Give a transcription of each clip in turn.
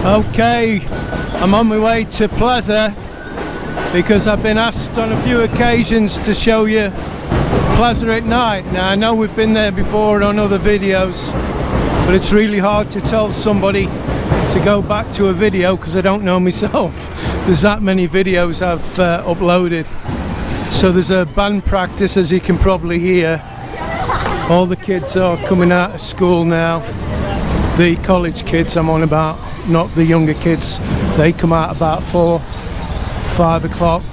Okay, I'm on my way to Plaza because I've been asked on a few occasions to show you Plaza at night. Now I know we've been there before on other videos, but it's really hard to tell somebody to go back to a video because I don't know myself. There's that many videos I've uploaded. So there's a band practice, as you can probably hear. All the kids are coming out of school now. The college kids I'm on about, not the younger kids. They come out about 4, 5 o'clock.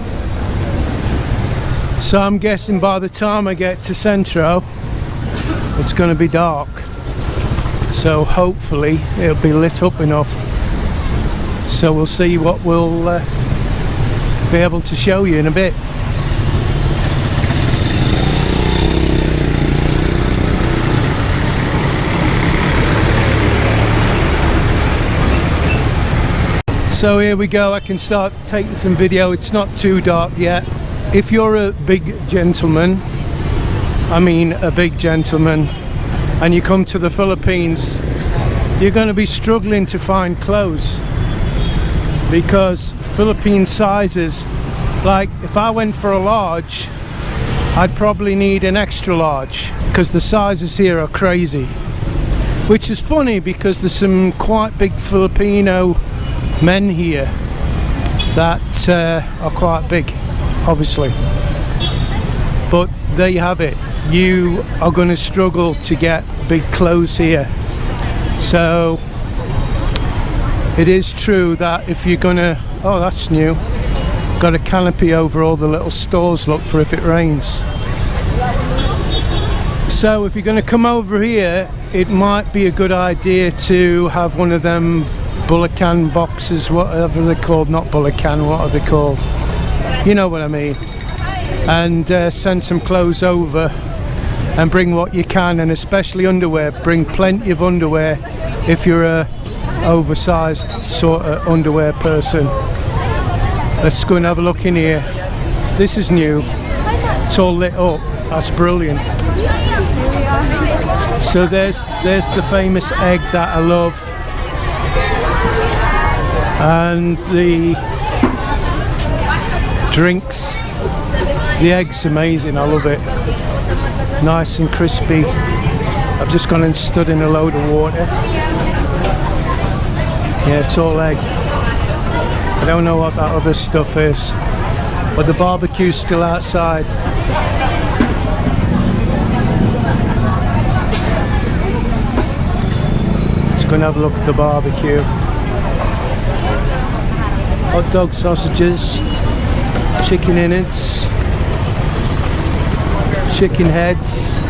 So I'm guessing by the time I get to Centro, it's going to be dark. So hopefully it'll be lit up enough. So we'll see what we'll be able to show you in a bit. So here we go, I can start taking some video. It's not too dark yet. If you're a big gentleman, and you come to the Philippines, you're going to be struggling to find clothes because Philippine sizes, like if I went for a large, I'd probably need an extra large because the sizes here are crazy. Which is funny because there's some quite big Filipino men here that are quite big, obviously, but there you have it. You are going to struggle to get big clothes here. So it is true that if you're gonna, oh that's new, got a canopy over all the little stores, look, for if it rains. So if you're going to come over here, it might be a good idea to have one of them Bulacan boxes, whatever they're called, not Bulacan, what are they called? You know what I mean. And send some clothes over and bring what you can, and especially underwear. Bring plenty of underwear if you're a oversized sort of underwear person. Let's go and have a look in here. This is new. It's all lit up. That's brilliant. So there's the famous egg that I love. And the drinks, the egg's amazing, I love it, nice and crispy. I've just gone and stood in a load of water. Yeah, it's all egg. I don't know what that other stuff is, but the barbecue's still outside. Let's go and have a look at the barbecue. Hot dog sausages, chicken innards, chicken heads,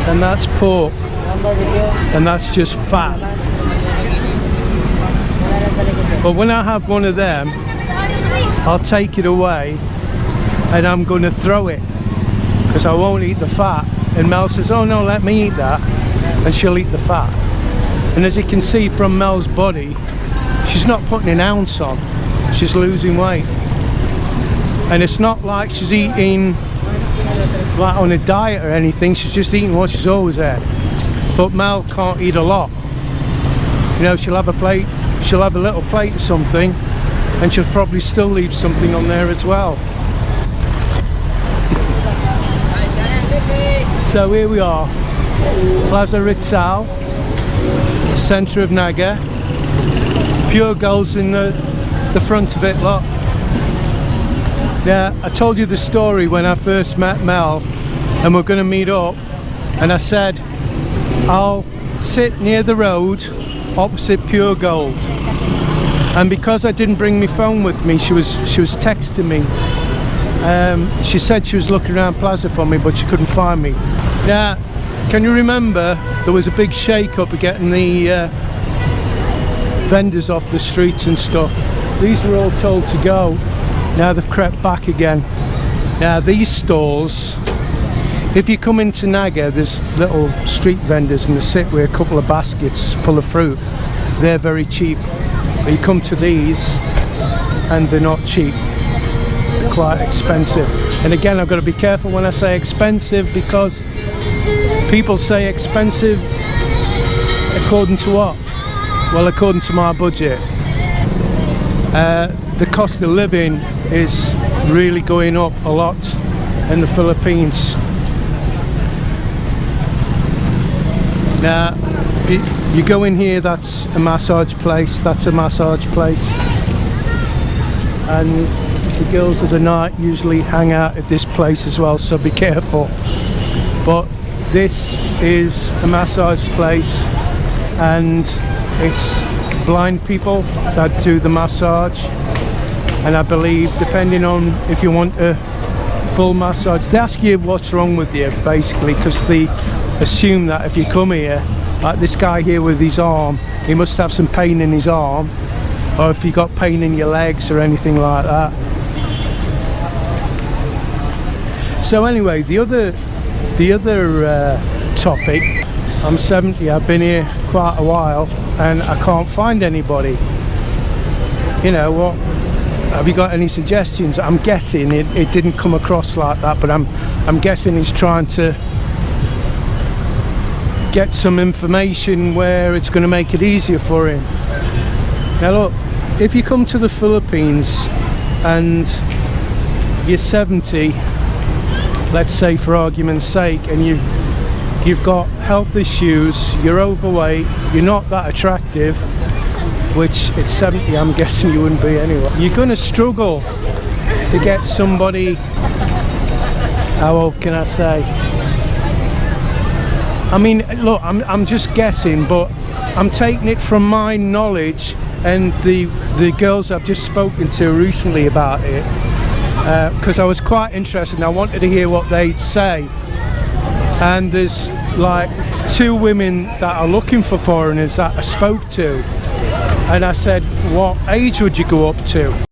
and that's pork, and that's just fat. But when I have one of them, I'll take it away and I'm going to throw it because I won't eat the fat. And Mel says, oh no, let me eat that, and she'll eat the fat. And as you can see from Mel's body, she's not putting an ounce on, she's losing weight. And it's not like she's eating like on a diet or anything, she's just eating what she's always had. But Mel can't eat a lot. You know, she'll have a plate, she'll have a little plate of something, and she'll probably still leave something on there as well. So here we are, Plaza Rizal, centre of Naga. Pure gold's in the front of it, look. Yeah, I told you the story when I first met Mel and we're going to meet up, and I said I'll sit near the road opposite Pure Gold. And because I didn't bring my phone with me, she was texting me. She said she was looking around Plaza for me, but she couldn't find me. Now, can you remember there was a big shake-up of getting the vendors off the streets and stuff? These were all told to go. Now they've crept back again. Now these stalls, if you come into Naga, there's little street vendors and they sit with a couple of baskets full of fruit. They're very cheap. But you come to these and they're not cheap. quite expensive. And again, I've got to be careful when I say expensive, because people say expensive according to what? Well, according to my budget. The cost of living is really going up a lot in the Philippines. Now, you go in here, that's a massage place, that's a massage place, and the girls of the night usually hang out at this place as well, so be careful. But this is a massage place, and it's blind people that do the massage. And I believe, depending on if you want a full massage, they ask you what's wrong with you, basically, because they assume that if you come here, like this guy here with his arm, he must have some pain in his arm, or if you got pain in your legs or anything like that. So anyway, the other topic, I'm 70, I've been here quite a while, and I can't find anybody. You know what? Have you got any suggestions? I'm guessing it didn't come across like that, but I'm guessing he's trying to get some information where it's going to make it easier for him. Now look, if you come to the Philippines and you're 70, let's say for argument's sake, and you've got health issues, you're overweight, you're not that attractive, which at 70 I'm guessing you wouldn't be anyway, you're going to struggle to get somebody, how old can I say? I mean, look, I'm just guessing, but I'm taking it from my knowledge and the girls I've just spoken to recently about it, because I was quite interested and I wanted to hear what they'd say. And there's like 2 women that are looking for foreigners that I spoke to, and I said, what age would you go up to?